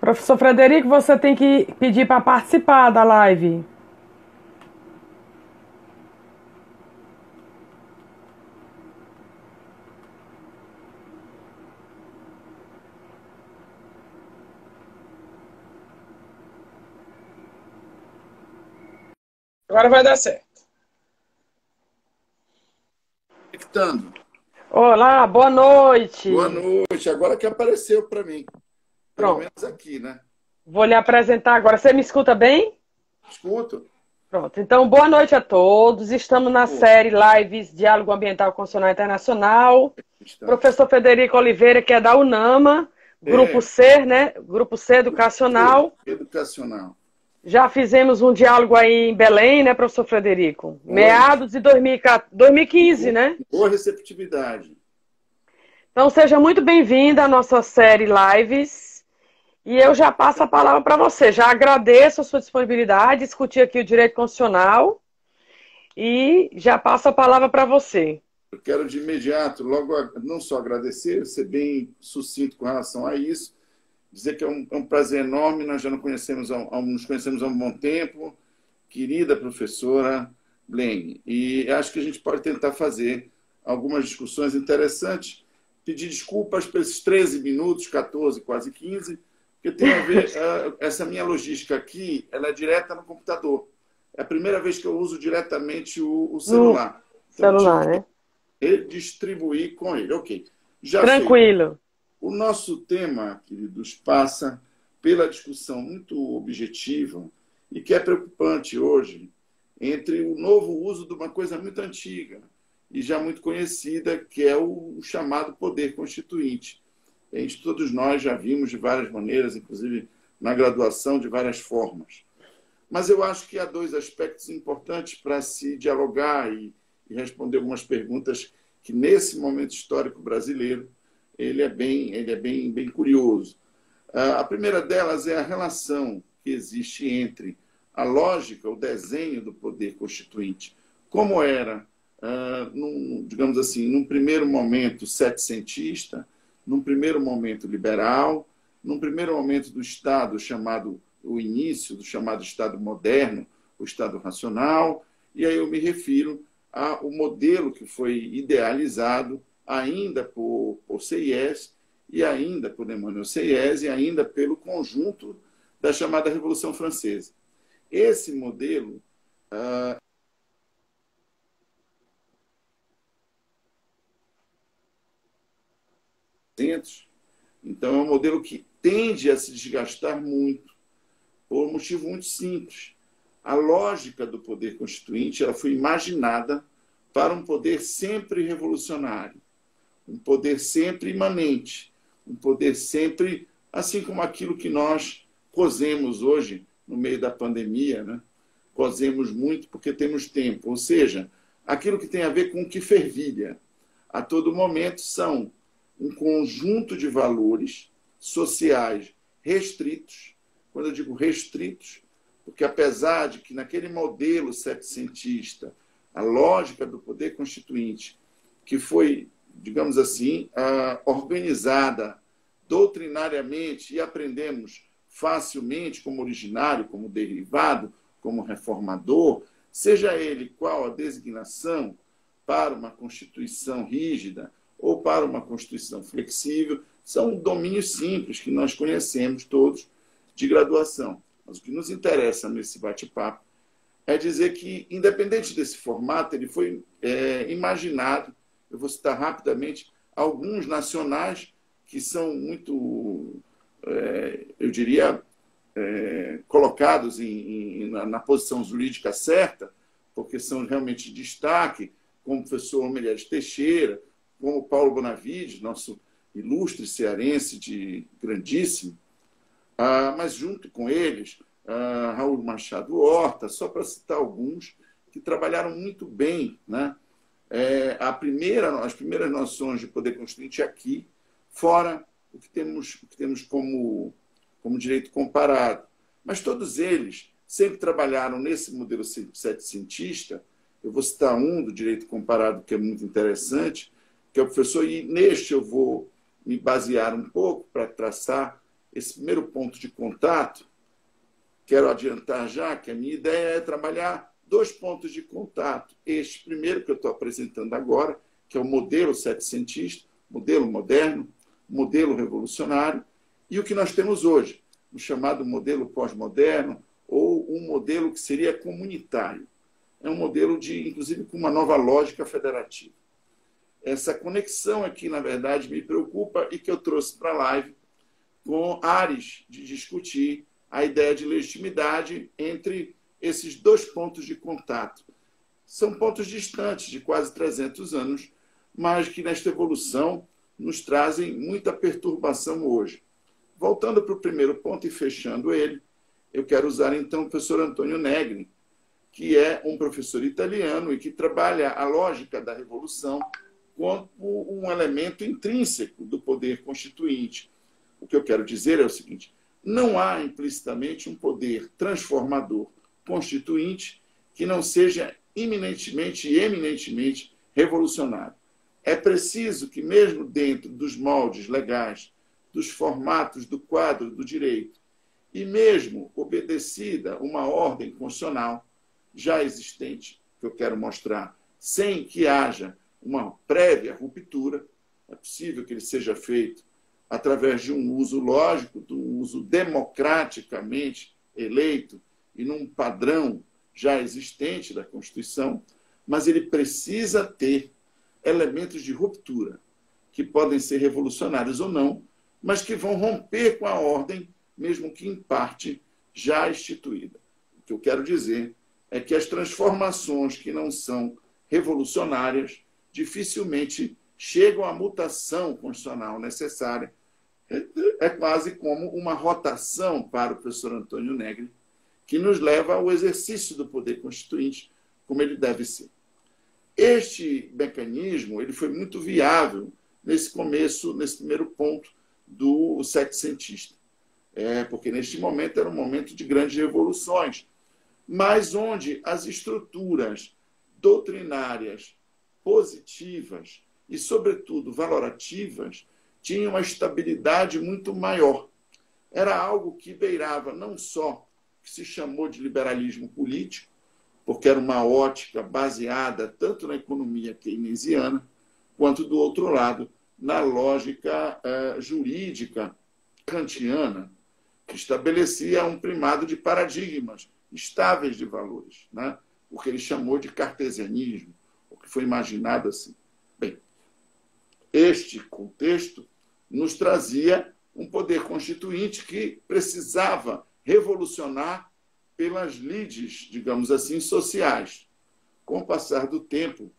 Professor Frederico, você tem que pedir para participar da live. Agora vai dar certo. Conectando. Olá, boa noite. Boa noite. Agora que apareceu para mim. Pelo Pronto. menos aqui, né? Vou lhe apresentar agora. Você me escuta bem? Escuto. Pronto. Então, boa noite a todos. Estamos na série Lives Diálogo Ambiental Constitucional Internacional. Professor Frederico Oliveira, que é da UNAMA, Grupo C, né? Grupo C Educacional. Educacional. Já fizemos um diálogo aí em Belém, né, professor Frederico? Meados de 2015, né? Boa receptividade. Então, seja muito bem-vinda à nossa série Lives. E eu já passo a palavra para você. Já agradeço a sua disponibilidade, discutir aqui o direito constitucional. E já passo a palavra para você. Eu quero de imediato, logo, não só agradecer, ser bem sucinto com relação a isso, dizer que é um prazer enorme, nós já nos conhecemos há um bom tempo, querida professora Blaine, e acho que a gente pode tentar fazer algumas discussões interessantes, pedir desculpas por esses 13 minutos, 14, quase 15, porque tem a ver, essa minha logística aqui, ela é direta no computador. É a primeira vez que eu uso diretamente o celular. Então, celular, né? Redistribuir com ele. Ok. Já tranquilo. Feito. O nosso tema, queridos, passa pela discussão muito objetiva e que é preocupante hoje entre o novo uso de uma coisa muito antiga e já muito conhecida, que é o chamado poder constituinte. Todos nós já vimos de várias maneiras, inclusive na graduação, de várias formas. Mas eu acho que há dois aspectos importantes para se dialogar e responder algumas perguntas que, nesse momento histórico brasileiro, ele é bem curioso. A primeira delas é a relação que existe entre a lógica, o desenho do poder constituinte, como era, digamos assim, num primeiro momento setecentista, num primeiro momento liberal, num primeiro momento do Estado chamado, o início do chamado Estado moderno, o Estado racional, e aí eu me refiro ao modelo que foi idealizado ainda por Sieyès e ainda por Emmanuel Sieyès e ainda pelo conjunto da chamada Revolução Francesa. Esse modelo então é um modelo que tende a se desgastar muito por um motivo muito simples. A lógica do poder constituinte ela foi imaginada para um poder sempre revolucionário, um poder sempre imanente, um poder sempre, assim como aquilo que nós cozemos hoje, no meio da pandemia, né? Cozemos muito porque temos tempo, ou seja, aquilo que tem a ver com o que fervilha. A todo momento são um conjunto de valores sociais restritos. Quando eu digo restritos, porque apesar de que naquele modelo setecentista, a lógica do poder constituinte, que foi, digamos assim, organizada doutrinariamente e aprendemos facilmente como originário, como derivado, como reformador, seja ele qual a designação para uma Constituição rígida ou para uma Constituição flexível, são domínios simples que nós conhecemos todos de graduação. Mas o que nos interessa nesse bate-papo é dizer que, independente desse formato, ele foi imaginado, eu vou citar rapidamente, alguns nacionais que são muito, eu diria, colocados na posição jurídica certa, porque são realmente de destaque, como o professor Omelias Teixeira, como Paulo Bonavides, nosso ilustre cearense de grandíssimo, mas junto com eles, Raul Machado Horta, só para citar alguns, que trabalharam muito bem, né? As primeiras noções de poder constituinte aqui, fora o que temos como direito comparado. Mas todos eles sempre trabalharam nesse modelo setecentista. Eu vou citar um do direito comparado que é muito interessante, que é o professor, e neste eu vou me basear um pouco para traçar esse primeiro ponto de contato, quero adiantar já que a minha ideia é trabalhar 2 pontos de contato. Este primeiro que eu estou apresentando agora, que é o modelo setecentista, modelo moderno, modelo revolucionário, e o que nós temos hoje, o chamado modelo pós-moderno, ou um modelo que seria comunitário. É um modelo, inclusive, com uma nova lógica federativa. Essa conexão aqui, na verdade, me preocupa e que eu trouxe para a live com ares de discutir a ideia de legitimidade entre esses 2 pontos de contato. São pontos distantes, de quase 300 anos, mas que nesta evolução nos trazem muita perturbação hoje. Voltando para o primeiro ponto e fechando ele, eu quero usar então o professor Antônio Negri, que é um professor italiano e que trabalha a lógica da revolução como um elemento intrínseco do poder constituinte. O que eu quero dizer é o seguinte: não há implicitamente um poder transformador constituinte que não seja iminentemente e eminentemente revolucionário. É preciso que, mesmo dentro dos moldes legais, dos formatos do quadro do direito, e mesmo obedecida uma ordem constitucional já existente, que eu quero mostrar, sem que haja uma prévia ruptura, é possível que ele seja feito através de um uso lógico, de um uso democraticamente eleito e num padrão já existente da Constituição, mas ele precisa ter elementos de ruptura, que podem ser revolucionários ou não, mas que vão romper com a ordem, mesmo que em parte já instituída. O que eu quero dizer é que as transformações que não são revolucionárias dificilmente chegam à mutação constitucional necessária. É quase como uma rotação para o professor Antônio Negri, que nos leva ao exercício do poder constituinte como ele deve ser. Este mecanismo ele foi muito viável nesse começo, nesse primeiro ponto do setecentista. Porque neste momento era um momento de grandes revoluções, mas onde as estruturas doutrinárias positivas e, sobretudo, valorativas tinham uma estabilidade muito maior. Era algo que beirava não só o que se chamou de liberalismo político, porque era uma ótica baseada tanto na economia keynesiana, quanto, do outro lado, na lógica jurídica kantiana, que estabelecia um primado de paradigmas estáveis de valores, né? O que ele chamou de cartesianismo, o que foi imaginado assim. Bem, este contexto nos trazia um poder constituinte que precisava revolucionar pelas lides, digamos assim, sociais. Com o passar do tempo,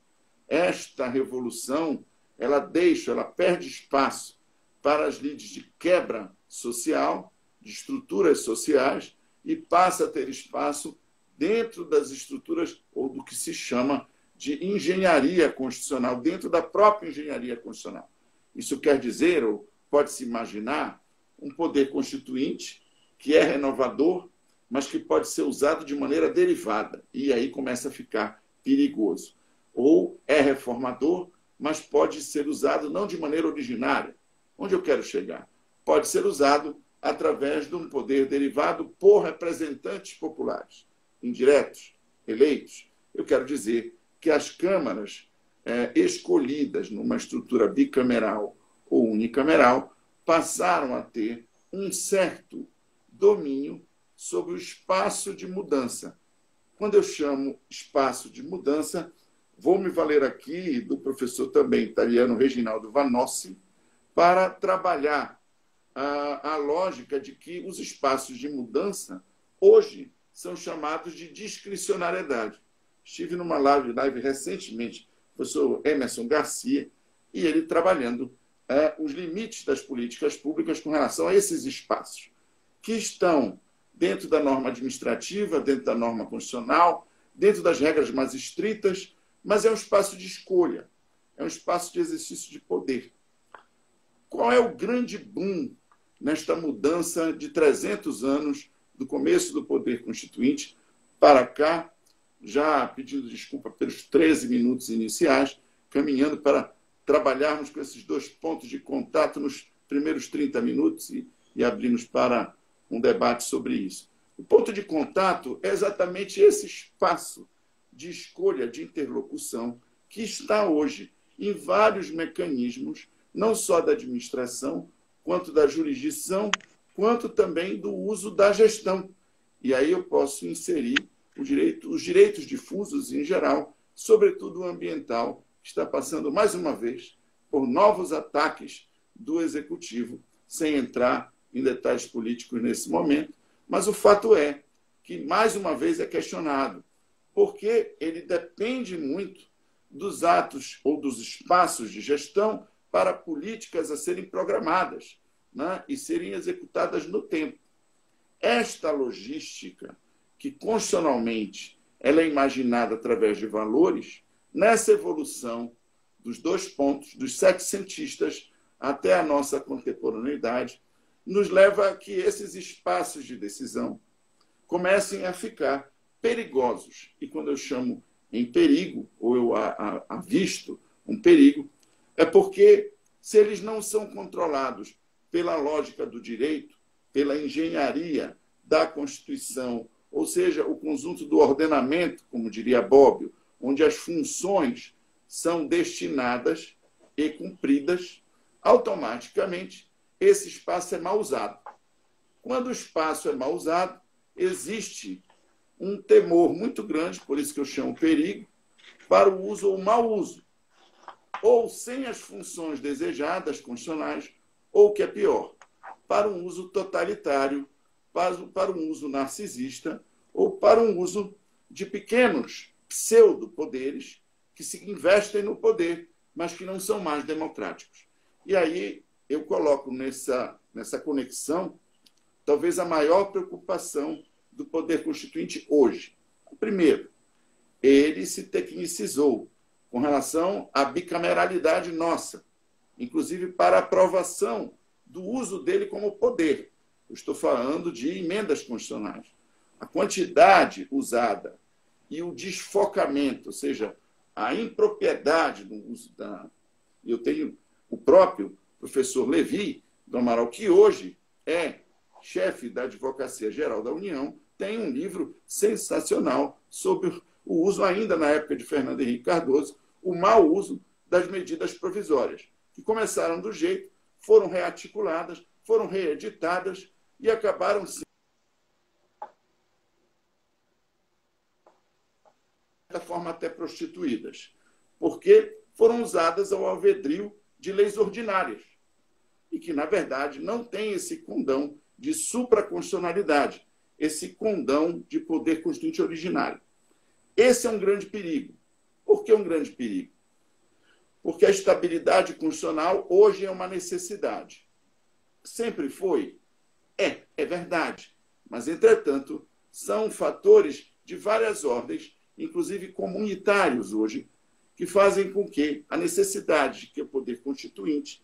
esta revolução ela perde espaço para as lides de quebra social, de estruturas sociais, e passa a ter espaço dentro das estruturas, ou do que se chama de engenharia constitucional, dentro da própria engenharia constitucional. Isso quer dizer, ou pode-se imaginar, um poder constituinte que é renovador, mas que pode ser usado de maneira derivada, e aí começa a ficar perigoso. Ou é reformador, mas pode ser usado não de maneira originária. Onde eu quero chegar? Pode ser usado através de um poder derivado por representantes populares, indiretos, eleitos. Eu quero dizer que as câmaras escolhidas numa estrutura bicameral ou unicameral passaram a ter um certo domínio sobre o espaço de mudança. Quando eu chamo espaço de mudança, vou me valer aqui do professor também italiano Reginaldo Vanossi para trabalhar a lógica de que os espaços de mudança hoje são chamados de discricionariedade. Estive numa live recentemente com o professor Emerson Garcia e ele trabalhando os limites das políticas públicas com relação a esses espaços, que estão dentro da norma administrativa, dentro da norma constitucional, dentro das regras mais estritas, mas é um espaço de escolha, é um espaço de exercício de poder. Qual é o grande boom nesta mudança de 300 anos do começo do poder constituinte para cá, já pedindo desculpa pelos 13 minutos iniciais, caminhando para trabalharmos com esses 2 pontos de contato nos primeiros 30 minutos e e abrimos para um debate sobre isso. O ponto de contato é exatamente esse espaço de escolha, de interlocução, que está hoje em vários mecanismos, não só da administração, quanto da jurisdição, quanto também do uso da gestão. E aí eu posso inserir os direitos difusos em geral, sobretudo o ambiental, que está passando mais uma vez por novos ataques do Executivo, sem entrar em detalhes políticos nesse momento, mas o fato é que, mais uma vez, é questionado, porque ele depende muito dos atos ou dos espaços de gestão para políticas a serem programadas, né, e serem executadas no tempo. Esta logística, que constitucionalmente ela é imaginada através de valores, nessa evolução dos 2 pontos, dos setecentistas até a nossa contemporaneidade, nos leva a que esses espaços de decisão comecem a ficar perigosos. E quando eu chamo em perigo, ou eu avisto um perigo, é porque, se eles não são controlados pela lógica do direito, pela engenharia da Constituição, ou seja, o conjunto do ordenamento, como diria Bobbio, onde as funções são destinadas e cumpridas, automaticamente esse espaço é mal usado. Quando o espaço é mal usado, existe um temor muito grande, por isso que eu chamo perigo, para o uso ou mau uso, ou sem as funções desejadas, constitucionais, ou, o que é pior, para um uso totalitário, para um uso narcisista, ou para um uso de pequenos pseudo-poderes que se investem no poder, mas que não são mais democráticos. E aí eu coloco nessa conexão talvez a maior preocupação do poder constituinte hoje. Primeiro, ele se tecnicizou com relação à bicameralidade nossa, inclusive para a aprovação do uso dele como poder. Eu estou falando de emendas constitucionais. A quantidade usada e o desfocamento, ou seja, a impropriedade no uso da... Eu tenho o próprio professor Levi do Amaral, que hoje é chefe da Advocacia Geral da União, tem um livro sensacional sobre o uso, ainda na época de Fernando Henrique Cardoso, o mau uso das medidas provisórias, que começaram do jeito, foram rearticuladas, foram reeditadas e acabaram de certa forma até prostituídas, porque foram usadas ao alvedrio de leis ordinárias e que, na verdade, não tem esse condão de supraconstitucionalidade, esse condão de poder constituinte originário. Esse é um grande perigo. Por que um grande perigo? Porque a estabilidade constitucional hoje é uma necessidade. Sempre foi? É verdade. Mas, entretanto, são fatores de várias ordens, inclusive comunitários hoje, que fazem com que a necessidade de que o poder constituinte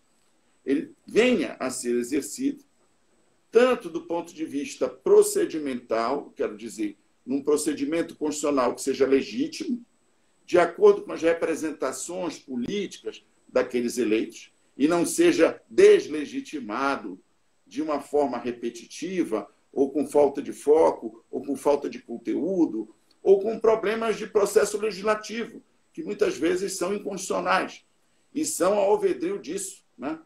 ele venha a ser exercido, tanto do ponto de vista procedimental, quero dizer, num procedimento constitucional que seja legítimo, de acordo com as representações políticas daqueles eleitos, e não seja deslegitimado de uma forma repetitiva, ou com falta de foco, ou com falta de conteúdo, ou com problemas de processo legislativo, que muitas vezes são inconstitucionais, e são ao alvedrio disso, né?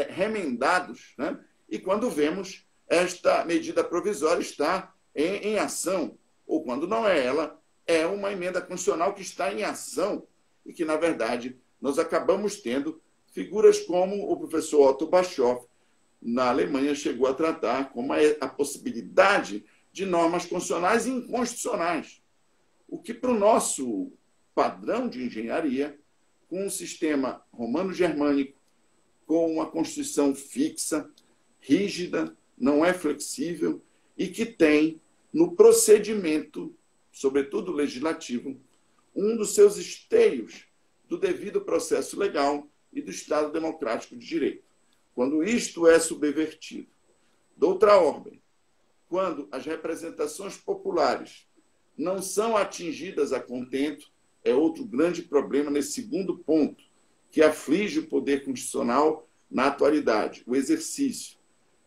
Remendados, né? E quando vemos esta medida provisória está em ação, ou quando não é ela, é uma emenda constitucional que está em ação e que, na verdade, nós acabamos tendo figuras como o professor Otto Bischoff, na Alemanha, chegou a tratar como a possibilidade de normas constitucionais inconstitucionais, o que, para o nosso padrão de engenharia, com um sistema romano-germânico, com uma Constituição fixa, rígida, não é flexível, e que tem, no procedimento, sobretudo legislativo, um dos seus esteios do devido processo legal e do Estado democrático de direito. Quando isto é subvertido, doutra ordem, quando as representações populares não são atingidas a contento, é outro grande problema nesse segundo ponto, que aflige o poder constitucional na atualidade, o exercício.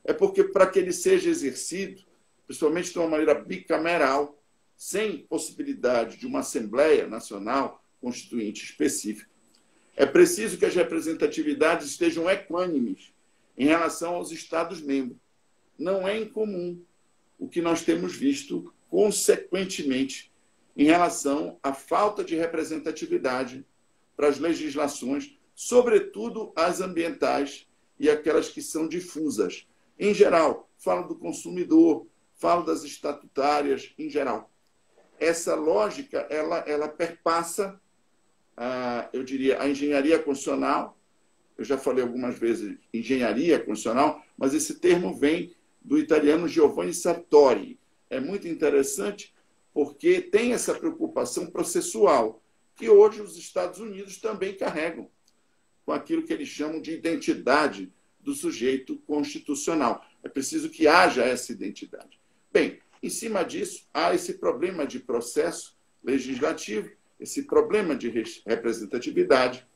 é porque, para que ele seja exercido, principalmente de uma maneira bicameral, sem possibilidade de uma Assembleia Nacional Constituinte específica, é preciso que as representatividades estejam equânimes em relação aos Estados-membros. Não é incomum o que nós temos visto consequentemente em relação à falta de representatividade para as legislações, sobretudo as ambientais e aquelas que são difusas. Em geral, falo do consumidor, falo das estatutárias, em geral. Essa lógica, ela perpassa, eu diria, a engenharia constitucional. Eu já falei algumas vezes engenharia constitucional, mas esse termo vem do italiano Giovanni Sartori. É muito interessante porque tem essa preocupação processual, que hoje os Estados Unidos também carregam, com aquilo que eles chamam de identidade do sujeito constitucional. É preciso que haja essa identidade. Bem, em cima disso, há esse problema de processo legislativo, esse problema de representatividade,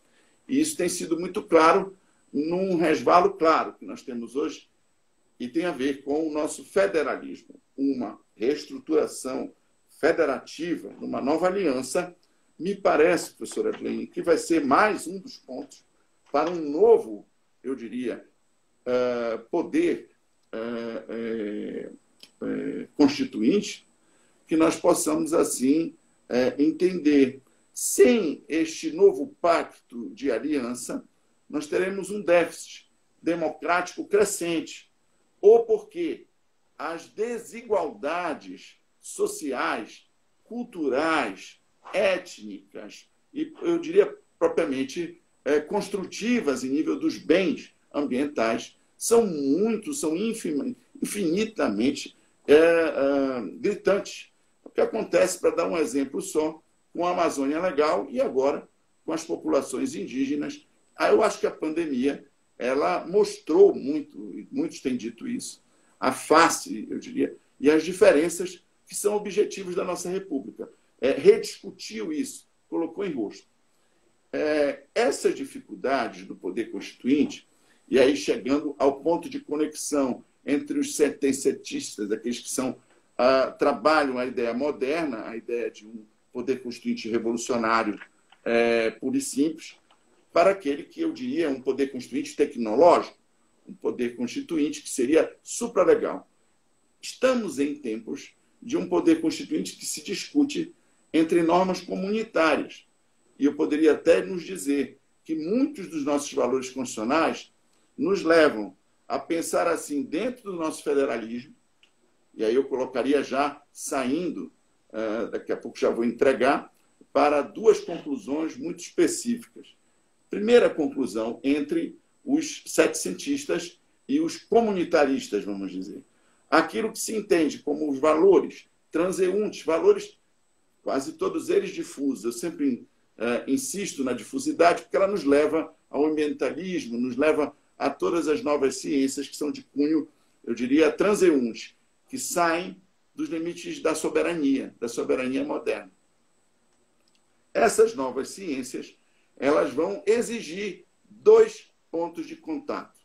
e isso tem sido muito claro num resvalo claro que nós temos hoje, e tem a ver com o nosso federalismo, uma reestruturação federativa, numa nova aliança. Me parece, professora Adlene, que vai ser mais um dos pontos para um novo, eu diria, poder constituinte, que nós possamos, assim, entender. Sem este novo pacto de aliança, nós teremos um déficit democrático crescente, ou porque as desigualdades sociais, culturais, étnicas e, eu diria, propriamente construtivas em nível dos bens ambientais são infinitamente gritantes. O que acontece, para dar um exemplo só, com a Amazônia Legal e agora com as populações indígenas. Eu acho que a pandemia ela mostrou muito, e muitos têm dito isso, a face, eu diria, e as diferenças que são objetivos da nossa República. Rediscutiu isso, colocou em rosto. Essas dificuldades do poder constituinte, e aí chegando ao ponto de conexão entre os setencentistas, aqueles que trabalham a ideia moderna, a ideia de um poder constituinte revolucionário puro e simples, para aquele que eu diria é um poder constituinte tecnológico, um poder constituinte que seria supralegal. Estamos em tempos de um poder constituinte que se discute entre normas comunitárias. E eu poderia até nos dizer que muitos dos nossos valores constitucionais nos levam a pensar assim dentro do nosso federalismo, e aí eu colocaria já saindo, daqui a pouco já vou entregar, para duas conclusões muito específicas. Primeira conclusão, entre os setecentistas e os comunitaristas, vamos dizer. Aquilo que se entende como os valores transeuntes, valores quase todos eles difusos. Eu sempre insisto na difusidade, porque ela nos leva ao ambientalismo, nos leva a todas as novas ciências que são de cunho, eu diria, transeuntes, que saem dos limites da soberania moderna. Essas novas ciências, elas vão exigir dois pontos de contato.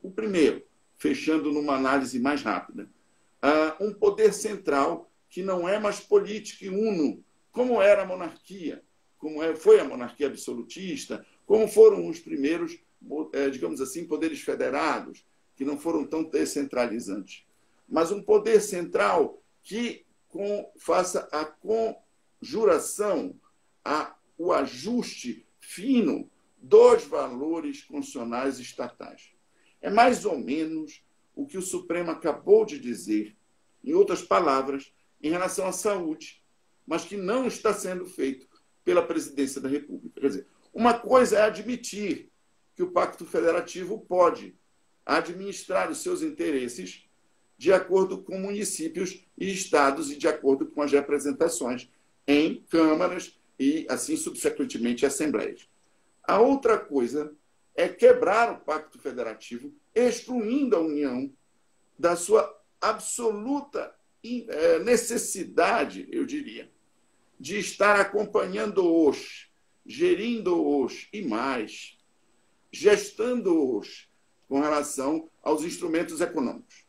O primeiro, fechando numa análise mais rápida, um poder central que não é mais político e uno, como era a monarquia, foi a monarquia absolutista, como foram os primeiros, digamos assim, poderes federados, que não foram tão descentralizantes. Mas um poder central que faça a conjuração, o ajuste fino dos valores constitucionais estatais. É mais ou menos o que o Supremo acabou de dizer, em outras palavras, em relação à saúde, mas que não está sendo feito pela Presidência da República. Quer dizer, uma coisa é admitir que o Pacto Federativo pode administrar os seus interesses de acordo com municípios e estados e de acordo com as representações em câmaras e, assim, subsequentemente, assembleias. A outra coisa é quebrar o Pacto Federativo, excluindo a União da sua absoluta necessidade, eu diria, de estar acompanhando-os, gerindo-os e mais, gestando-os com relação aos instrumentos econômicos.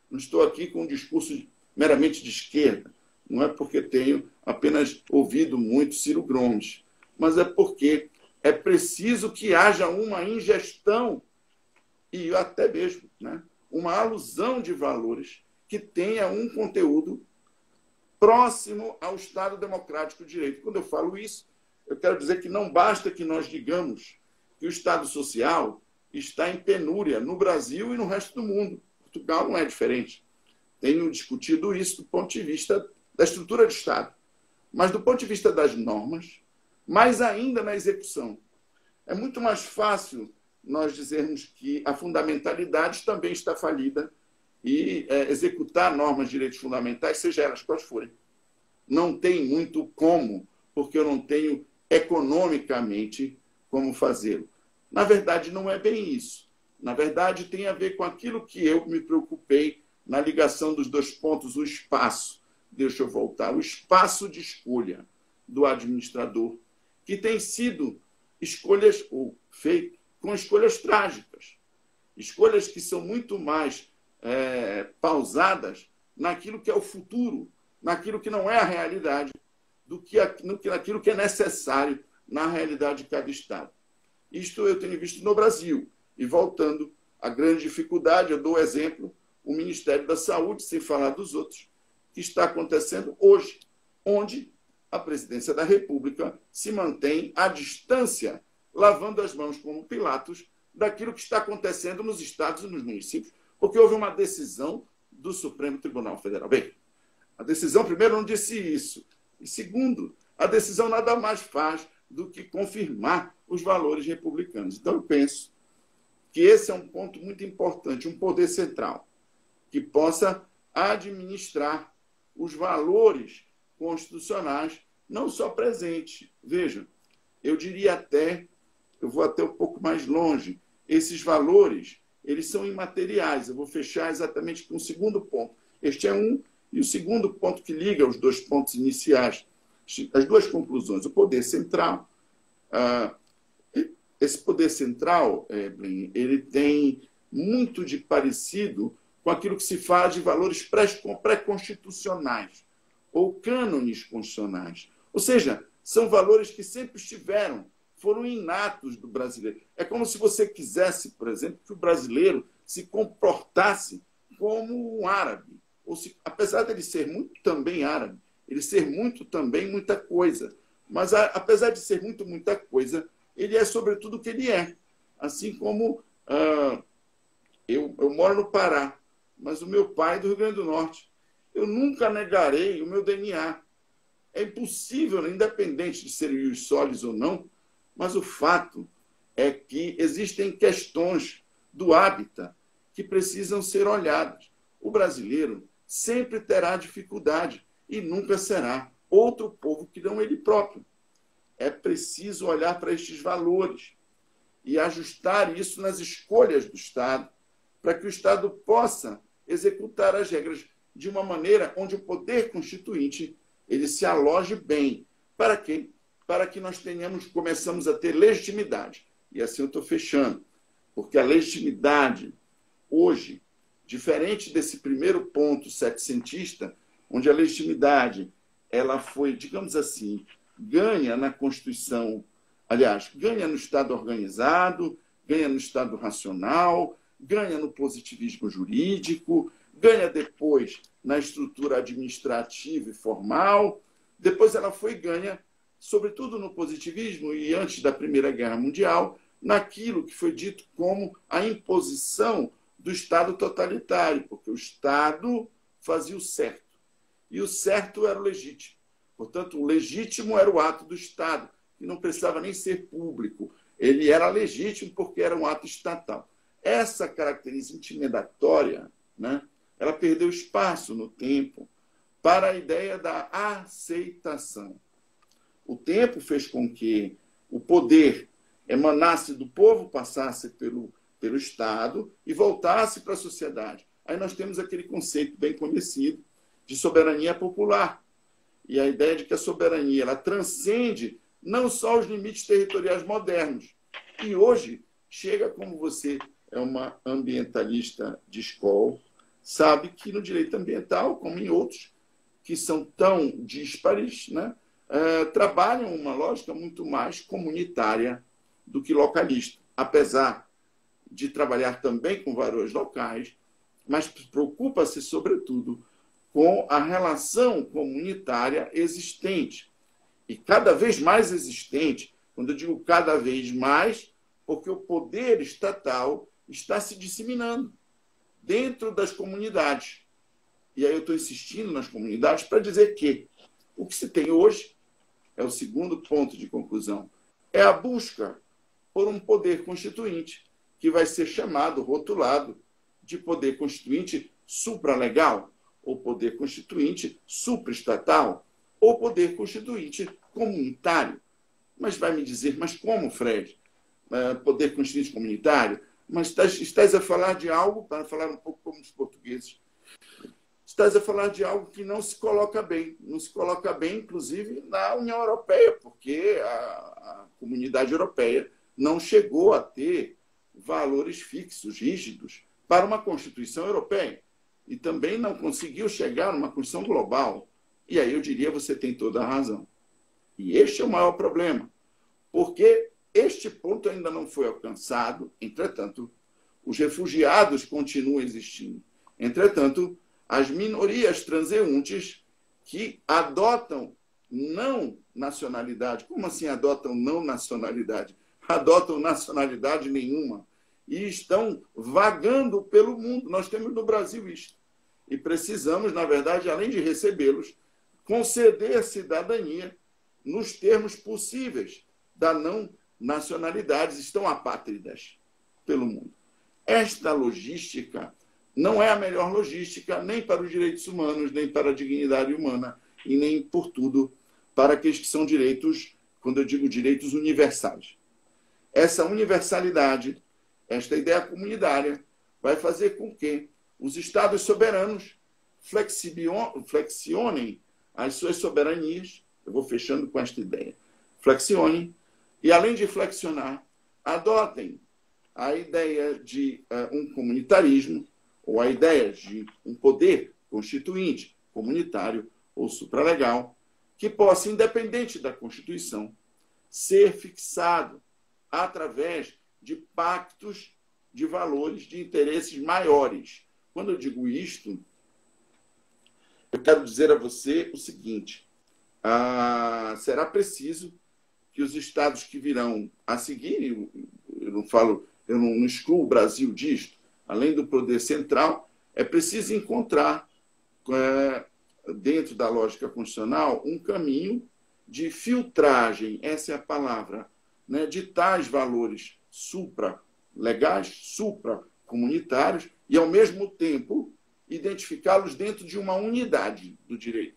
Não estou aqui com um discurso meramente de esquerda, não é porque tenho apenas ouvido muito Ciro Gomes, mas é porque é preciso que haja uma ingestão e até mesmo, né, uma alusão de valores que tenha um conteúdo próximo ao Estado Democrático de Direito. Quando eu falo isso, eu quero dizer que não basta que nós digamos que o Estado Social está em penúria no Brasil e no resto do mundo. Portugal não é diferente. Tenho discutido isso do ponto de vista da estrutura de Estado, mas do ponto de vista das normas, mais ainda na execução. É muito mais fácil nós dizermos que a fundamentalidade também está falida e executar normas de direitos fundamentais, seja elas quais forem. Não tem muito como, porque eu não tenho economicamente como fazê-lo. Na verdade, não é bem isso. Na verdade, tem a ver com aquilo que eu me preocupei na ligação dos dois pontos, o espaço. Deixa eu voltar. O espaço de escolha do administrador, que tem sido escolhas, ou feito com escolhas trágicas. Escolhas que são muito mais pausadas naquilo que é o futuro, naquilo que não é a realidade, do que naquilo que é necessário na realidade de cada Estado. Isto eu tenho visto no Brasil. E voltando à grande dificuldade, eu dou o exemplo, o Ministério da Saúde, sem falar dos outros, que está acontecendo hoje, onde a Presidência da República se mantém à distância, lavando as mãos como Pilatos, daquilo que está acontecendo nos estados e nos municípios, porque houve uma decisão do Supremo Tribunal Federal. Bem, a decisão, primeiro, não disse isso. E, segundo, a decisão nada mais faz do que confirmar os valores republicanos. Então, eu penso que esse é um ponto muito importante, um poder central, que possa administrar os valores constitucionais, não só presentes. Vejam, eu diria até, eu vou até um pouco mais longe, esses valores, eles são imateriais. Eu vou fechar exatamente com o segundo ponto. Este é um, e o segundo ponto que liga os dois pontos iniciais, as duas conclusões, o poder central. Esse poder central, Evelyn, ele tem muito de parecido com aquilo que se fala de valores pré-constitucionais ou cânones constitucionais. Ou seja, são valores que sempre estiveram, foram inatos do brasileiro. É como se você quisesse, por exemplo, que o brasileiro se comportasse como um árabe. Ou se, apesar de ele ser muito também árabe, ele ser muito também muita coisa. Mas, apesar de ser muito muita coisa, ele é sobretudo o que ele é. Assim como eu moro no Pará, mas o meu pai é do Rio Grande do Norte. Eu nunca negarei o meu DNA. É impossível, independente de ser ius solis ou não, mas o fato é que existem questões do hábitat que precisam ser olhadas. O brasileiro sempre terá dificuldade e nunca será outro povo que não ele próprio. É preciso olhar para estes valores e ajustar isso nas escolhas do Estado, para que o Estado possa executar as regras de uma maneira onde o poder constituinte ele se aloje bem. Para quê? Para que nós começamos a ter legitimidade. E assim eu estou fechando. Porque a legitimidade, hoje, diferente desse primeiro ponto setecentista, onde a legitimidade ela foi, digamos assim, ganha na Constituição, aliás, ganha no Estado organizado, ganha no Estado racional, ganha no positivismo jurídico, ganha depois na estrutura administrativa e formal, depois ela foi ganha, sobretudo no positivismo e antes da Primeira Guerra Mundial, naquilo que foi dito como a imposição do Estado totalitário, porque o Estado fazia o certo, e o certo era o legítimo. Portanto, o legítimo era o ato do Estado, que não precisava nem ser público. Ele era legítimo porque era um ato estatal. Essa característica intimidatória, né, ela perdeu espaço no tempo para a ideia da aceitação. O tempo fez com que o poder emanasse do povo, passasse pelo Estado e voltasse para a sociedade. Aí nós temos aquele conceito bem conhecido de soberania popular. E a ideia de que a soberania ela transcende não só os limites territoriais modernos. E hoje chega, como você é uma ambientalista de escola, sabe que no direito ambiental, como em outros, que são tão díspares, né, trabalham uma lógica muito mais comunitária do que localista, apesar de trabalhar também com valores locais, mas preocupa-se, sobretudo, com a relação comunitária existente, e cada vez mais existente. Quando eu digo cada vez mais, porque o poder estatal está se disseminando dentro das comunidades. E aí eu estou insistindo nas comunidades para dizer que o que se tem hoje, é o segundo ponto de conclusão, é a busca por um poder constituinte, que vai ser chamado, rotulado, de poder constituinte supralegal, ou poder constituinte supraestatal, ou poder constituinte comunitário. Mas vai me dizer, mas como, Fred? Poder constituinte comunitário? Mas estás a falar de algo, para falar um pouco como os portugueses, estás a falar de algo que não se coloca bem. Não se coloca bem, inclusive, na União Europeia, porque a comunidade europeia não chegou a ter valores fixos, rígidos, para uma Constituição europeia. E também não conseguiu chegar numa Constituição global. E aí eu diria, você tem toda a razão. E este é o maior problema, porque este ponto ainda não foi alcançado. Entretanto, os refugiados continuam existindo. Entretanto, as minorias transeuntes que adotam não nacionalidade. Como assim adotam não nacionalidade? Adotam nacionalidade nenhuma. E estão vagando pelo mundo. Nós temos no Brasil isto. E precisamos, na verdade, além de recebê-los, conceder cidadania nos termos possíveis da não nacionalidade. Estão apátridas pelo mundo. Esta logística não é a melhor logística nem para os direitos humanos, nem para a dignidade humana, e nem, por tudo, para aqueles que são direitos, quando eu digo direitos universais. Essa universalidade, esta ideia comunitária, vai fazer com que os Estados soberanos flexionem as suas soberanias. Eu vou fechando com esta ideia. Flexionem, e além de flexionar, adotem a ideia de um comunitarismo, ou a ideia de um poder constituinte, comunitário ou supralegal, que possa, independente da Constituição, ser fixado através de pactos de valores, de interesses maiores. Quando eu digo isto, eu quero dizer a você o seguinte: será preciso que os estados que virão a seguir, eu não excluo o Brasil disto, além do poder central, é preciso encontrar, dentro da lógica constitucional, um caminho de filtragem, essa é a palavra, né, de tais valores supralegais, supracomunitários, e, ao mesmo tempo, identificá-los dentro de uma unidade do direito,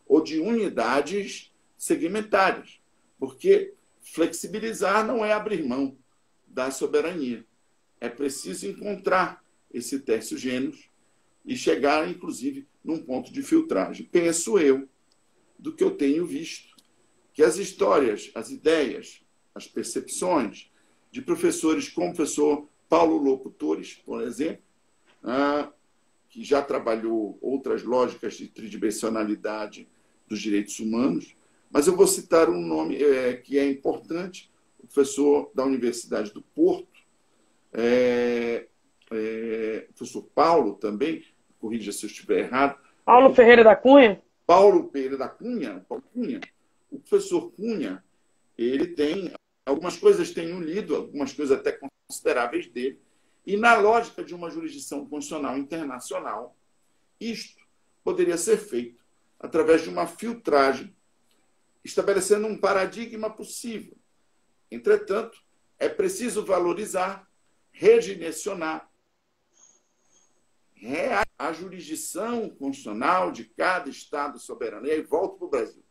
ou de unidades segmentares, porque flexibilizar não é abrir mão da soberania. É preciso encontrar esse tercio genus e chegar, inclusive, num ponto de filtragem. Penso eu, do que eu tenho visto, que as histórias, as ideias, as percepções de professores como o professor Paulo Lopo Torres, por exemplo, que já trabalhou outras lógicas de tridimensionalidade dos direitos humanos, mas eu vou citar um nome que é importante, o professor da Universidade do Porto, professor Paulo também, corrija se eu estiver errado. Paulo Ferreira da Cunha? Paulo Pereira da Cunha, o professor Cunha, ele tem, algumas coisas tenho lido, algumas coisas até consideráveis dele, e na lógica de uma jurisdição constitucional internacional, isto poderia ser feito através de uma filtragem, estabelecendo um paradigma possível. Entretanto, é preciso valorizar, redimensionar a jurisdição constitucional de cada Estado soberano. E aí volto para o Brasil.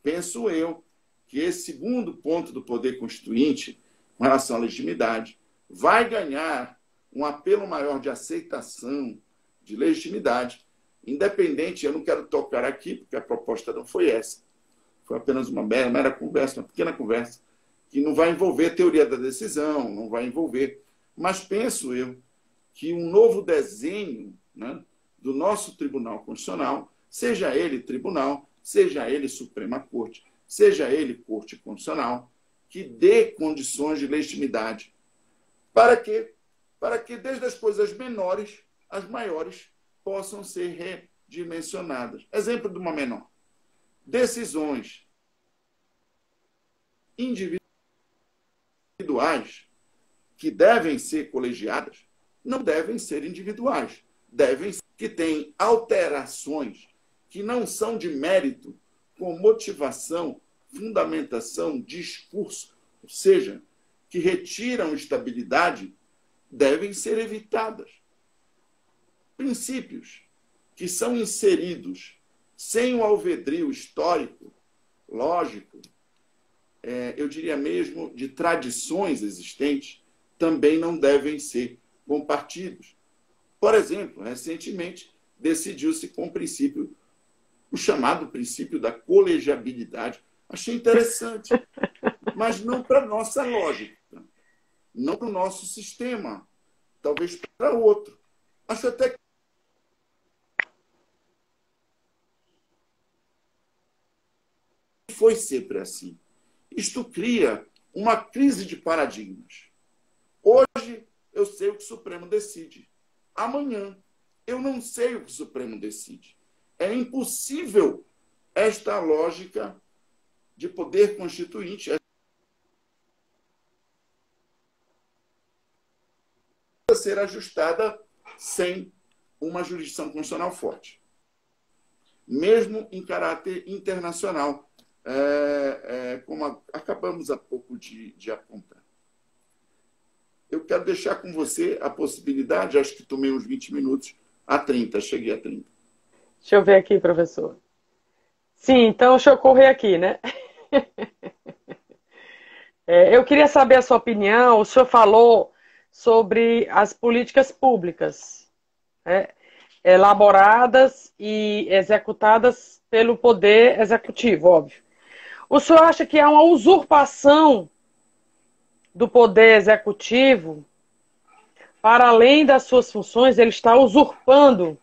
Penso eu que esse segundo ponto do poder constituinte, com relação à legitimidade, vai ganhar um apelo maior de aceitação, de legitimidade, independente, eu não quero tocar aqui, porque a proposta não foi essa. Foi apenas uma mera conversa, uma pequena conversa, que não vai envolver teoria da decisão, não vai envolver Mas penso eu que um novo desenho, né, do nosso Tribunal Constitucional, seja ele tribunal, seja ele Suprema Corte, seja ele Corte Constitucional, que dê condições de legitimidade. Para quê? Para que desde as coisas menores, as maiores possam ser redimensionadas. Exemplo de uma menor. Decisões individuais que devem ser colegiadas não devem ser individuais. Devem ser que têm alterações que não são de mérito, com motivação, fundamentação, discurso, ou seja, que retiram estabilidade, devem ser evitadas. Princípios que são inseridos sem o alvedrio histórico, lógico, eu diria mesmo de tradições existentes, também não devem ser compartidos. Por exemplo, recentemente decidiu-se com o chamado princípio da colegiabilidade. Achei interessante, mas não para a nossa lógica, não para o nosso sistema, talvez para outro. Acho até que foi sempre assim. Isto cria uma crise de paradigmas. Hoje eu sei o que o Supremo decide. Amanhã eu não sei o que o Supremo decide. É impossível esta lógica de poder constituinte ser ajustada sem uma jurisdição constitucional forte, mesmo em caráter internacional, como acabamos há pouco de apontar. Eu quero deixar com você a possibilidade, acho que tomei uns 20 minutos, a 30, cheguei a 30. Deixa eu ver aqui, professor. Sim, então deixa eu correr aqui, né? Eu queria saber a sua opinião. O senhor falou sobre as políticas públicas, né, elaboradas e executadas pelo Poder Executivo, óbvio. O senhor acha que há uma usurpação do Poder Executivo, para além das suas funções, ele está usurpando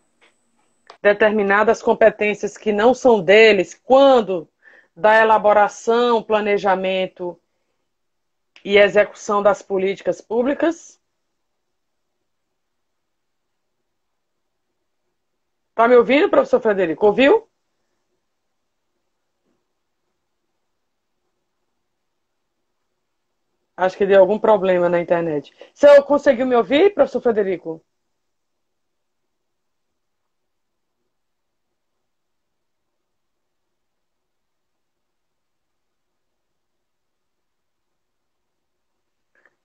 determinadas competências que não são deles, quando da elaboração, planejamento e execução das políticas públicas? Está me ouvindo, professor Frederico? Ouviu? Acho que deu algum problema na internet. Você conseguiu me ouvir, professor Frederico?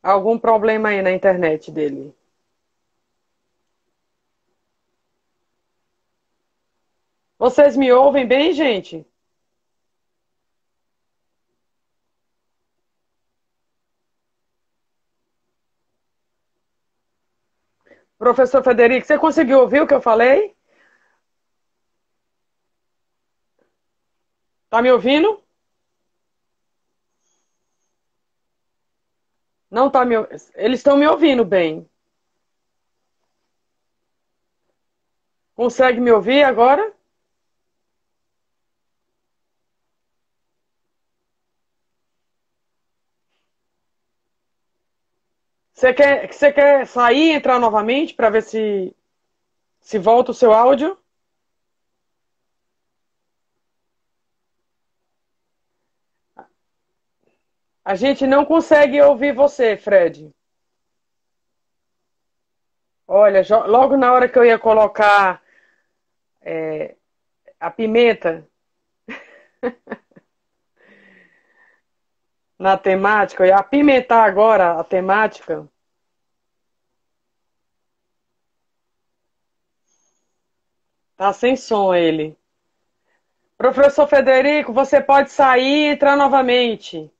Algum problema aí na internet dele? Vocês me ouvem bem, gente? Professor Frederico, você conseguiu ouvir o que eu falei? Tá me ouvindo? Não tá me ouvindo. Eles estão me ouvindo bem. Consegue me ouvir agora? Você quer sair e entrar novamente para ver se volta o seu áudio? A gente não consegue ouvir você, Fred. Olha, logo na hora que eu ia colocar a pimenta na temática, eu ia apimentar agora a temática. Tá sem som ele. Professor Federico, você pode sair e entrar novamente.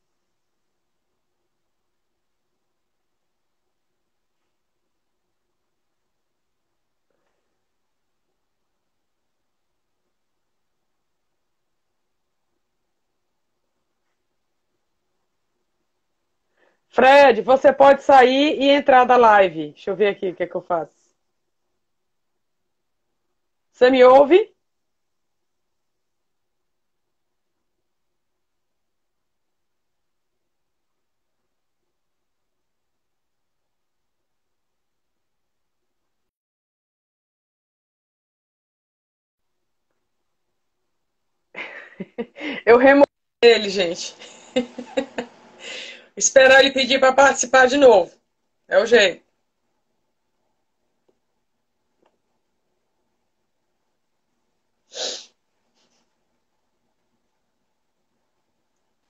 Fred, você pode sair e entrar da live. Deixa eu ver aqui o que é que eu faço. Você me ouve? Eu removi ele, gente. Esperar ele pedir para participar de novo. É o jeito.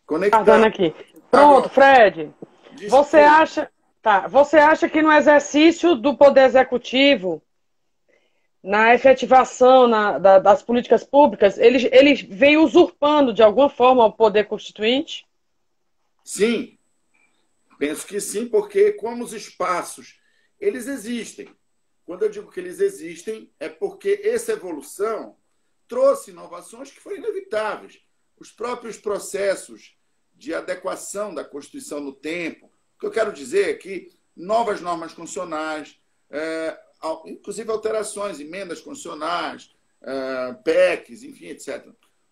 Guardando Conectar. aqui. Pronto, Agora, Fred. Você desculpe. acha, tá, você acha que no exercício do poder executivo, na efetivação das políticas públicas, ele vem usurpando de alguma forma o poder constituinte? Sim, penso que sim, porque como os espaços, eles existem. Quando eu digo que eles existem, é porque essa evolução trouxe inovações que foram inevitáveis. Os próprios processos de adequação da Constituição no tempo. O que eu quero dizer é que novas normas constitucionais, inclusive alterações, emendas constitucionais, PECs, enfim, etc.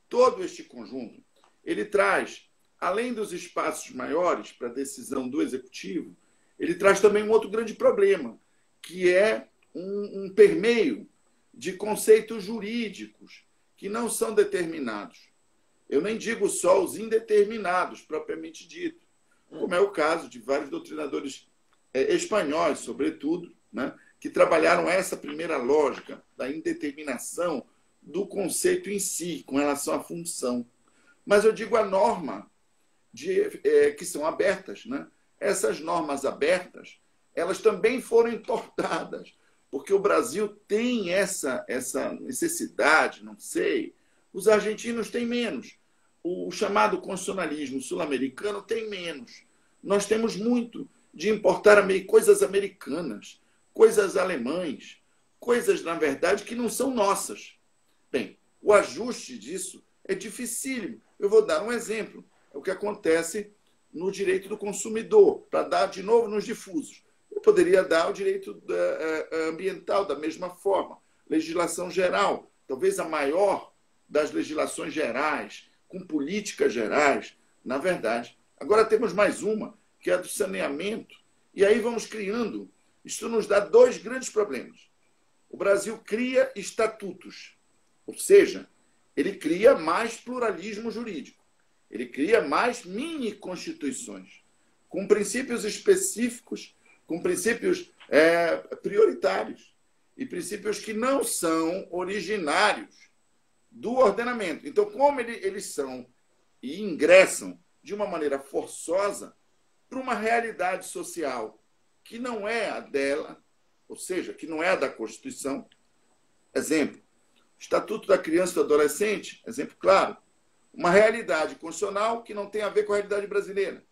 Todo este conjunto, ele traz, além dos espaços maiores para a decisão do Executivo, ele traz também um outro grande problema, que é um permeio de conceitos jurídicos que não são determinados. Eu nem digo só os indeterminados, propriamente dito, como é o caso de vários doutrinadores espanhóis, sobretudo, né, que trabalharam essa primeira lógica da indeterminação do conceito em si, com relação à função. Mas eu digo a norma que são abertas. Né? Essas normas abertas, elas também foram entortadas, porque o Brasil tem essa necessidade, não sei, os argentinos têm menos. O chamado constitucionalismo sul-americano tem menos. Nós temos muito de importar coisas americanas, coisas alemães, coisas, na verdade, que não são nossas. Bem, o ajuste disso é dificílimo. Eu vou dar um exemplo. É o que acontece no direito do consumidor, para dar de novo nos difusos. Eu poderia dar o direito ambiental da mesma forma, legislação geral, talvez a maior das legislações gerais, com políticas gerais, na verdade. Agora temos mais uma, que é a do saneamento, e aí vamos criando. Isso nos dá dois grandes problemas. O Brasil cria estatutos, ou seja, ele cria mais pluralismo jurídico, ele cria mais mini-constituições, com princípios específicos, com princípios prioritários, e princípios que não são originários do ordenamento. Então, como eles são e ingressam de uma maneira forçosa para uma realidade social que não é a dela, ou seja, que não é a da Constituição. Exemplo, Estatuto da Criança e do Adolescente, exemplo claro, uma realidade constitucional que não tem a ver com a realidade brasileira.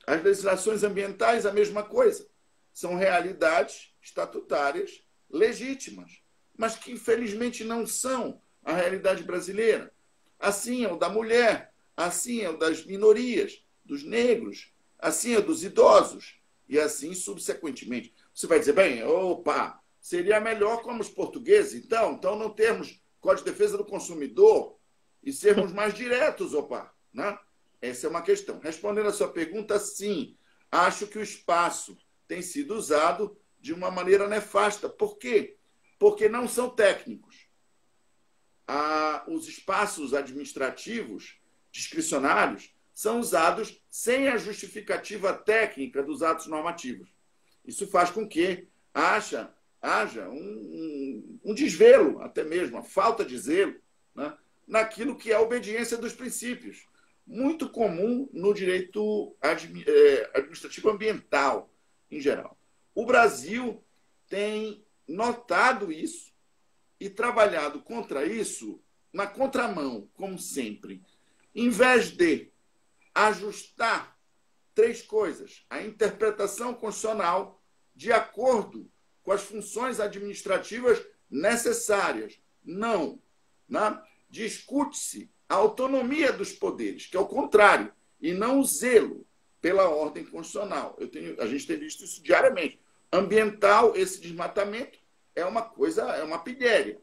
As legislações ambientais, a mesma coisa. São realidades estatutárias legítimas, mas que infelizmente não são a realidade brasileira. Assim é o da mulher, assim é o das minorias, dos negros, assim é o dos idosos, e assim subsequentemente. Você vai dizer, bem, opa, seria melhor como os portugueses, então não termos Código de Defesa do Consumidor e sermos mais diretos, opa, né? Essa é uma questão. Respondendo a sua pergunta, sim, acho que o espaço tem sido usado de uma maneira nefasta. Por quê? Porque não são técnicos. Os espaços administrativos discricionários são usados sem a justificativa técnica dos atos normativos. Isso faz com que haja um desvelo, até mesmo, a falta de zelo, né, naquilo que é a obediência dos princípios, muito comum no direito administrativo ambiental, em geral. O Brasil tem notado isso e trabalhado contra isso na contramão, como sempre. Em vez de ajustar três coisas: a interpretação constitucional de acordo com as funções administrativas necessárias. Não. Né? Discute-se a autonomia dos poderes, que é o contrário, e não o zelo. pela ordem constitucional. A gente tem visto isso diariamente. Ambiental, esse desmatamento é uma coisa, é uma pilhéria,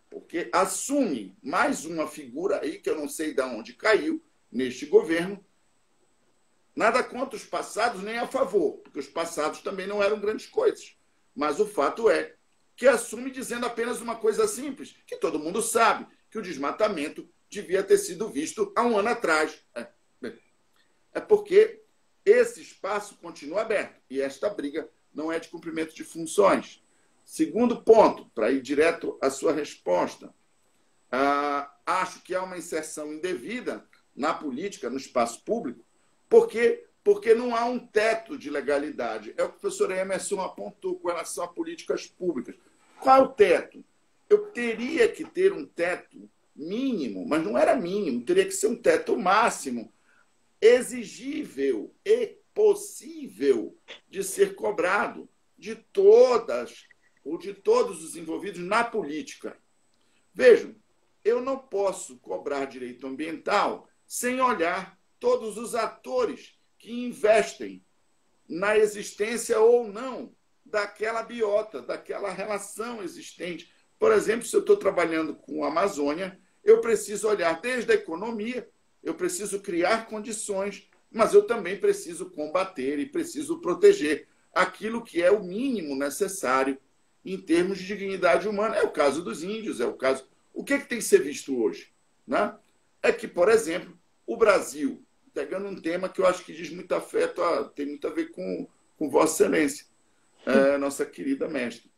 porque assume mais uma figura aí que eu não sei de onde caiu neste governo. Nada contra os passados, nem a favor, porque os passados também não eram grandes coisas. Mas o fato é que assume dizendo apenas uma coisa simples, que todo mundo sabe, que o desmatamento devia ter sido visto há um ano atrás. É porque esse espaço continua aberto e esta briga não é de cumprimento de funções. Segundo ponto, para ir direto à sua resposta, acho que há uma inserção indevida na política, no espaço público, porque não há um teto de legalidade. É o que o professor Emerson apontou com relação a políticas públicas. Qual é o teto? Eu teria que ter um teto mínimo, mas não era mínimo, teria que ser um teto máximo, exigível e possível de ser cobrado de todas ou de todos os envolvidos na política. Vejam, eu não posso cobrar direito ambiental sem olhar todos os atores que investem na existência ou não daquela biota, daquela relação existente. Por exemplo, se eu estou trabalhando com a Amazônia, eu preciso olhar desde a economia, eu preciso criar condições, mas eu também preciso combater e preciso proteger aquilo que é o mínimo necessário em termos de dignidade humana. É o caso dos índios, é o caso... O que tem que ser visto hoje? Né? É que, por exemplo, o Brasil, pegando um tema que eu acho que diz muito afeto, tem muito a ver com Vossa Excelência, nossa querida mestre.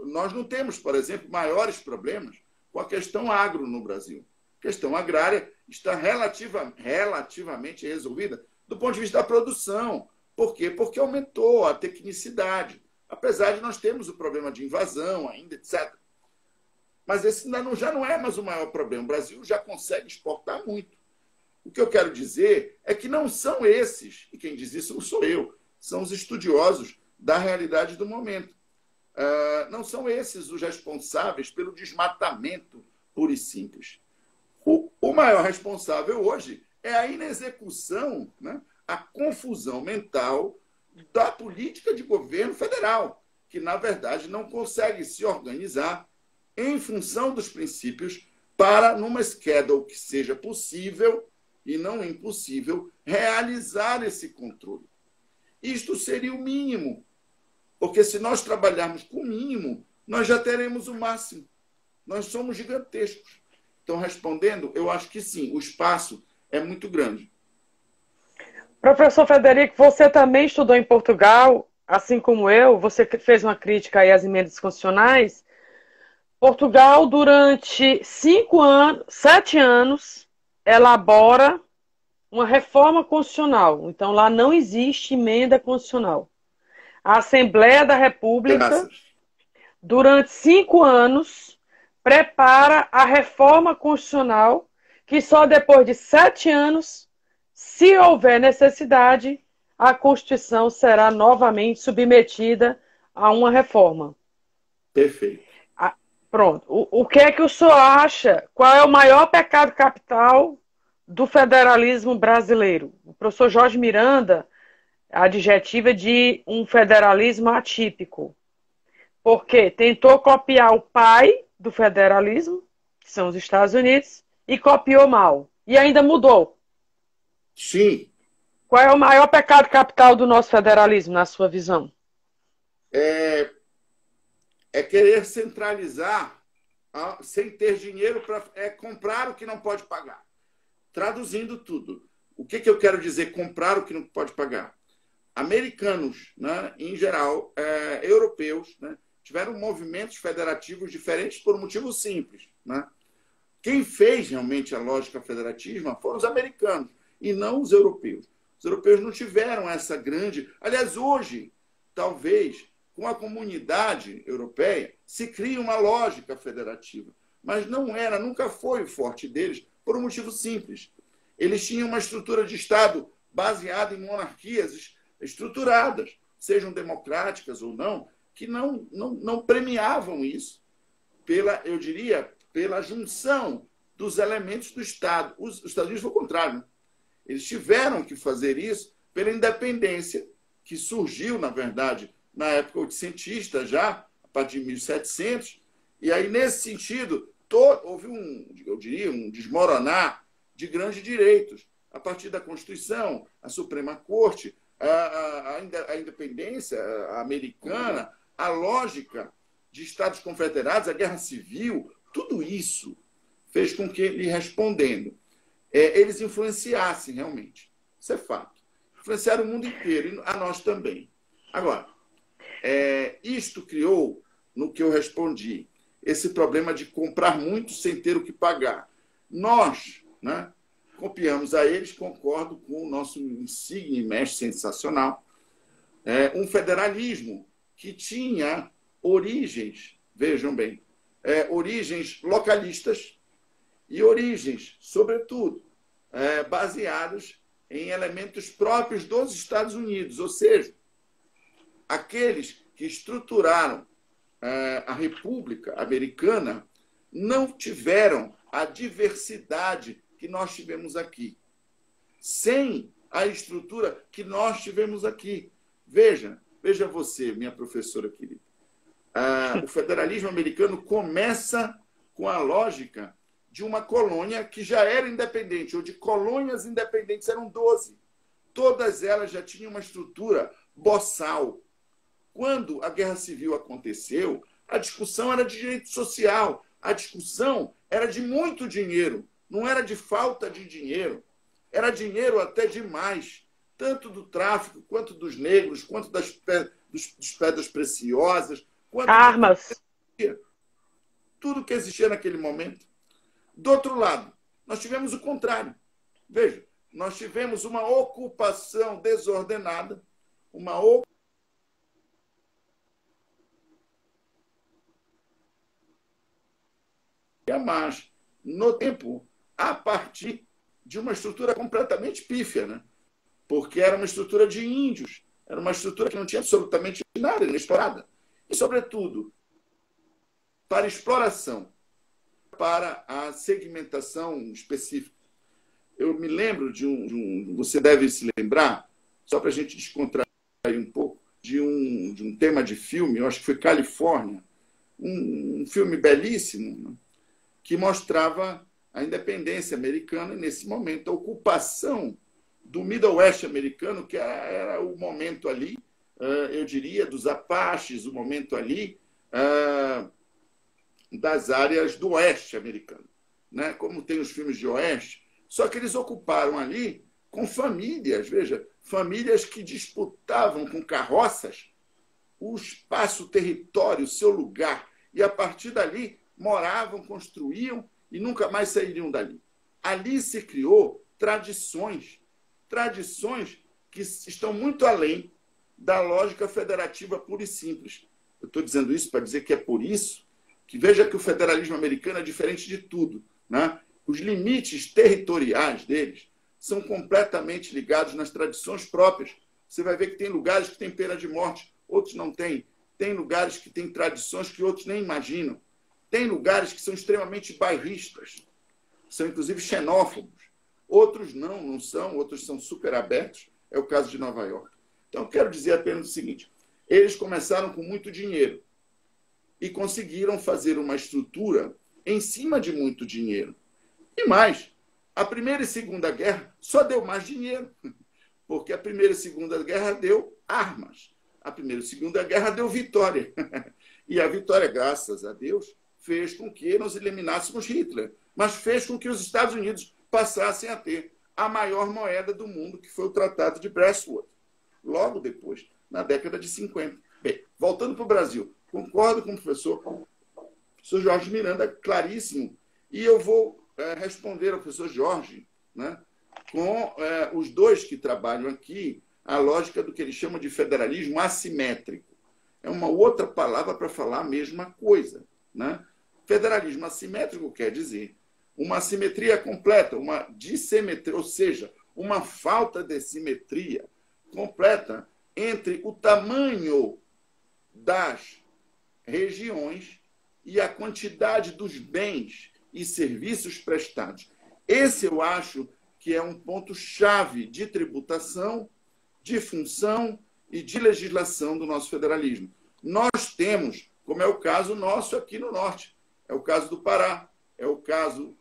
Nós não temos, por exemplo, maiores problemas com a questão agro no Brasil. A questão agrária está relativamente resolvida do ponto de vista da produção. Por quê? Porque aumentou a tecnicidade, apesar de nós termos o problema de invasão ainda, etc. Mas esse já não é mais o maior problema. O Brasil já consegue exportar muito. O que eu quero dizer é que não são esses, e quem diz isso não sou eu, são os estudiosos da realidade do momento. Não são esses os responsáveis pelo desmatamento puro e simples. O maior responsável hoje é a inexecução, né, a confusão mental da política de governo federal, que, na verdade, não consegue se organizar em função dos princípios para, numa schedule que seja possível e não impossível, realizar esse controle. Isto seria o mínimo, porque se nós trabalharmos com o mínimo, nós já teremos o máximo. Nós somos gigantescos. Então, respondendo, eu acho que sim, o espaço é muito grande. Professor Frederico, você também estudou em Portugal, assim como eu, você fez uma crítica aí às emendas constitucionais. Portugal, durante 7 anos, elabora uma reforma constitucional. Então, lá não existe emenda constitucional. A Assembleia da República, durante 5 anos, prepara a reforma constitucional, que só depois de 7 anos, se houver necessidade, a Constituição será novamente submetida a uma reforma. Perfeito. Pronto. O que é que o senhor acha? Qual é o maior pecado capital do federalismo brasileiro? O professor Jorge Miranda adjetiva de um federalismo atípico. Porque tentou copiar o pai do federalismo, que são os Estados Unidos, e copiou mal. E ainda mudou. Sim. Qual é o maior pecado capital do nosso federalismo, na sua visão? É querer centralizar sem ter dinheiro para comprar o que não pode pagar. Traduzindo tudo. O que eu quero dizer comprar o que não pode pagar? Americanos, né, em geral, europeus, né, tiveram movimentos federativos diferentes por um motivo simples. Né? Quem fez realmente a lógica federativa foram os americanos e não os europeus. Os europeus não tiveram essa grande... Aliás, hoje, talvez, com a comunidade europeia, se cria uma lógica federativa. Mas nunca foi o forte deles, por um motivo simples. Eles tinham uma estrutura de Estado baseada em monarquias estruturadas, sejam democráticas ou não, que não premiavam isso eu diria, pela junção dos elementos do Estado. Os Estados Unidos foi o contrário. Né? Eles tiveram que fazer isso pela independência, que surgiu, na verdade, na época oitocentista já, a partir de 1700, e aí, nesse sentido, houve eu diria, um desmoronar de grandes direitos, a partir da Constituição, a Suprema Corte, a independência americana, a lógica de Estados Confederados, a Guerra Civil, tudo isso fez com que, lhe respondendo, eles influenciassem realmente. Isso é fato. Influenciaram o mundo inteiro, e a nós também. Agora, isto criou, no que eu respondi, esse problema de comprar muito sem ter o que pagar. Nós, né, copiamos a eles, concordo com o nosso insigne mestre sensacional, um federalismo que tinha origens, vejam bem, origens localistas e origens, sobretudo, baseados em elementos próprios dos Estados Unidos, ou seja, aqueles que estruturaram a República Americana não tiveram a diversidade que nós tivemos aqui, sem a estrutura que nós tivemos aqui. Veja você, minha professora querida. O federalismo americano começa com a lógica de uma colônia que já era independente, ou de colônias independentes, eram 12. Todas elas já tinham uma estrutura boçal. Quando a Guerra Civil aconteceu, a discussão era de direito social, a discussão era de muito dinheiro, não era de falta de dinheiro, era dinheiro até demais, tanto do tráfico, quanto dos negros, quanto das pedras preciosas, quanto armas. Tudo que existia naquele momento. Do outro lado, nós tivemos o contrário. Veja, nós tivemos uma ocupação desordenada, mas, no tempo, a partir de uma estrutura completamente pífia, né? Porque era uma estrutura de índios, era uma estrutura que não tinha absolutamente nada, inexplorada. E, sobretudo, para exploração, para a segmentação específica. Eu me lembro você deve se lembrar, só para a gente descontrair um pouco, de um tema de filme, eu acho que foi Califórnia, um filme belíssimo, né, que mostrava a independência americana e, nesse momento, a ocupação do Middle West americano, que era o momento ali, eu diria, dos Apaches, o momento ali das áreas do Oeste americano, né? Como tem os filmes de Oeste, só que eles ocuparam ali com famílias, veja, famílias que disputavam com carroças o espaço, o território, o seu lugar, e a partir dali moravam, construíam e nunca mais sairiam dali. Ali se criou tradições que estão muito além da lógica federativa pura e simples. Eu estou dizendo isso para dizer que é por isso que veja que o federalismo americano é diferente de tudo, né? Os limites territoriais deles são completamente ligados nas tradições próprias. Você vai ver que tem lugares que têm pena de morte, outros não têm. Tem lugares que têm tradições que outros nem imaginam. Tem lugares que são extremamente bairristas, são inclusive xenófobos. Outros não são, outros são super abertos. É o caso de Nova York. Então, eu quero dizer apenas o seguinte: eles começaram com muito dinheiro e conseguiram fazer uma estrutura em cima de muito dinheiro. E mais, a Primeira e Segunda Guerra só deu mais dinheiro, porque a Primeira e Segunda Guerra deu armas. A Primeira e Segunda Guerra deu vitória. E a vitória, graças a Deus, fez com que nós eliminássemos Hitler, mas fez com que os Estados Unidos passassem a ter a maior moeda do mundo, que foi o Tratado de Bretton Woods, logo depois, na década de 50. Bem, voltando para o Brasil, concordo com o professor Jorge Miranda, claríssimo, e eu vou responder ao professor Jorge, né, com os dois que trabalham aqui, a lógica do que eles chamam de federalismo assimétrico. É uma outra palavra para falar a mesma coisa, né? Federalismo assimétrico quer dizer uma assimetria completa, uma dissimetria, ou seja, uma falta de simetria completa entre o tamanho das regiões e a quantidade dos bens e serviços prestados. Esse, eu acho, que é um ponto-chave de tributação, de função e de legislação do nosso federalismo. Nós temos, como é o caso nosso aqui no Norte, é o caso do Pará, é o caso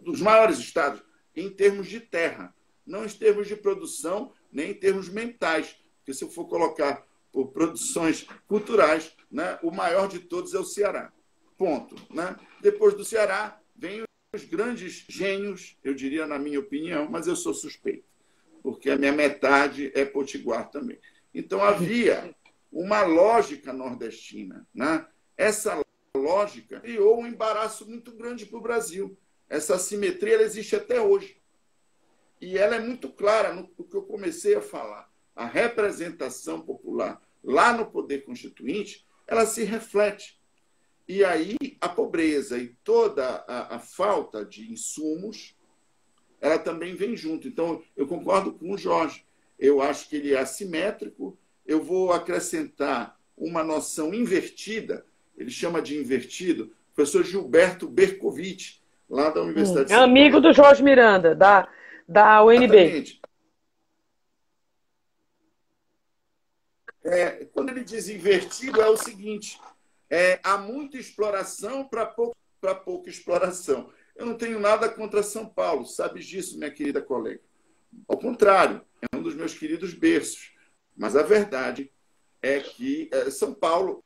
dos maiores estados, em termos de terra, não em termos de produção, nem em termos mentais, porque se eu for colocar por produções culturais, né, o maior de todos é o Ceará. Ponto. Né? Depois do Ceará, vem os grandes gênios, eu diria na minha opinião, mas eu sou suspeito, porque a minha metade é potiguar também. Então, havia uma lógica nordestina. Né? Essa lógica criou um embaraço muito grande para o Brasil. Essa assimetria ela existe até hoje. E ela é muito clara no que eu comecei a falar. A representação popular lá no poder constituinte, ela se reflete. E aí a pobreza e toda a falta de insumos, ela também vem junto. Então, eu concordo com o Jorge. Eu acho que ele é assimétrico. Eu vou acrescentar uma noção invertida, ele chama de invertido, o professor Gilberto Bercovitch, lá da Universidade de São Paulo. Amigo do Jorge Miranda, da UNB. Exatamente. Quando ele diz invertido, é o seguinte: há muita exploração para pouca exploração. Eu não tenho nada contra São Paulo, sabes disso, minha querida colega. Ao contrário, é um dos meus queridos berços. Mas a verdade é que São Paulo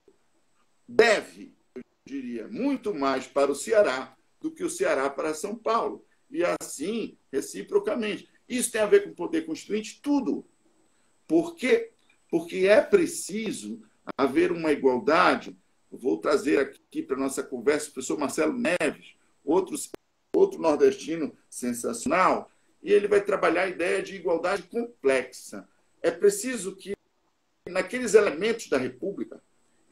deve, eu diria, muito mais para o Ceará do que o Ceará para São Paulo. E assim, reciprocamente. Isso tem a ver com o poder constituinte? Tudo. Por quê? Porque é preciso haver uma igualdade. Eu vou trazer aqui para a nossa conversa o professor Marcelo Neves, outro nordestino sensacional, e ele vai trabalhar a ideia de igualdade complexa. É preciso que, naqueles elementos da República,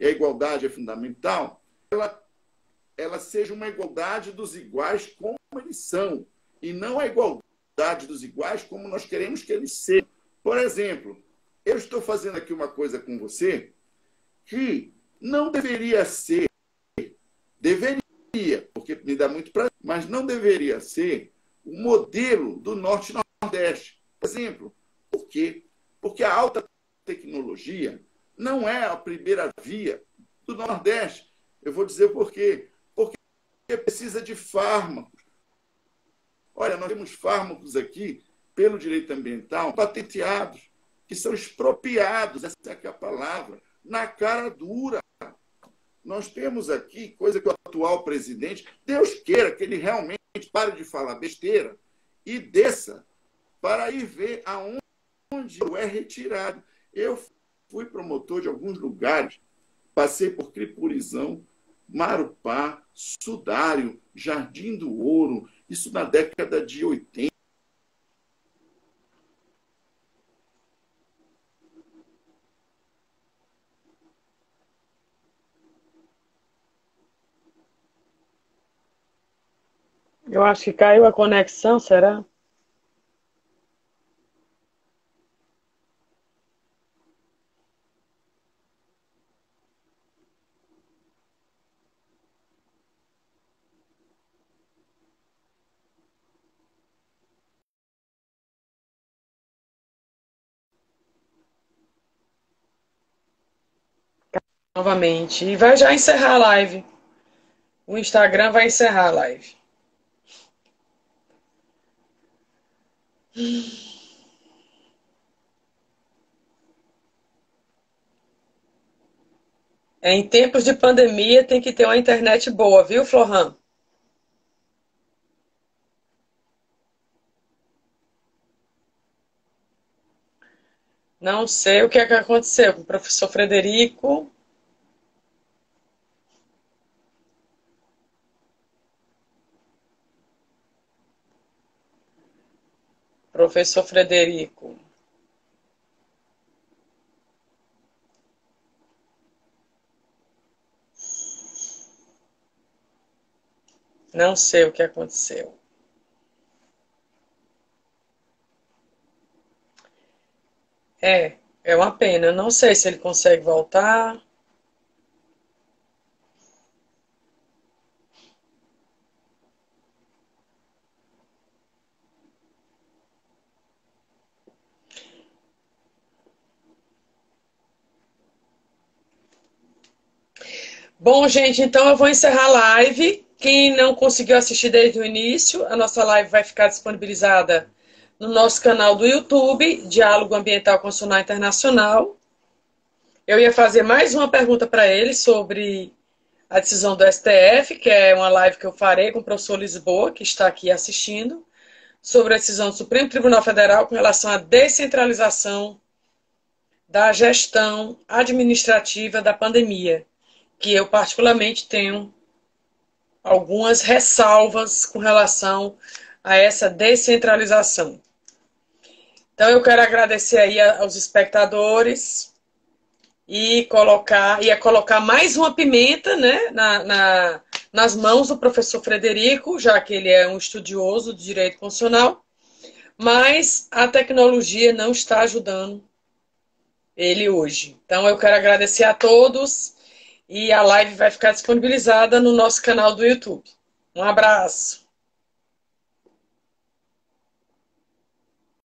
e a igualdade é fundamental, ela seja uma igualdade dos iguais como eles são, e não a igualdade dos iguais como nós queremos que eles sejam. Por exemplo, eu estou fazendo aqui uma coisa com você que não deveria ser, deveria, porque me dá muito prazer, mas não deveria ser o modelo do Norte e Nordeste. Por exemplo, por quê? Porque a alta tecnologia não é a primeira via do Nordeste. Eu vou dizer por quê. Porque precisa de fármacos. Olha, nós temos fármacos aqui, pelo direito ambiental, patenteados, que são expropriados, essa é a palavra, na cara dura. Nós temos aqui coisa que o atual presidente, Deus queira que ele realmente pare de falar besteira e desça para ir ver aonde é retirado. Eu fui promotor de alguns lugares, passei por Cripurizão, Marupá, Sudário, Jardim do Ouro, isso na década de 80. Eu acho que caiu a conexão, será? Novamente. E vai já encerrar a live. O Instagram vai encerrar a live. Em tempos de pandemia tem que ter uma internet boa, viu, Florhan? Não sei o que é que aconteceu com o professor Frederico. Professor Frederico. Não sei o que aconteceu. É uma pena. Não sei se ele consegue voltar. Bom, gente, então eu vou encerrar a live. Quem não conseguiu assistir desde o início, a nossa live vai ficar disponibilizada no nosso canal do YouTube, Diálogo Ambiental Constitucional Internacional. Eu ia fazer mais uma pergunta para ele sobre a decisão do STF, que é uma live que eu farei com o professor Lisboa, que está aqui assistindo, sobre a decisão do Supremo Tribunal Federal com relação à descentralização da gestão administrativa da pandemia, que eu particularmente tenho algumas ressalvas com relação a essa descentralização. Então eu quero agradecer aí aos espectadores e colocar mais uma pimenta, né, nas mãos do professor Frederico, já que ele é um estudioso de direito constitucional, mas a tecnologia não está ajudando ele hoje. Então eu quero agradecer a todos e a live vai ficar disponibilizada no nosso canal do YouTube. Um abraço.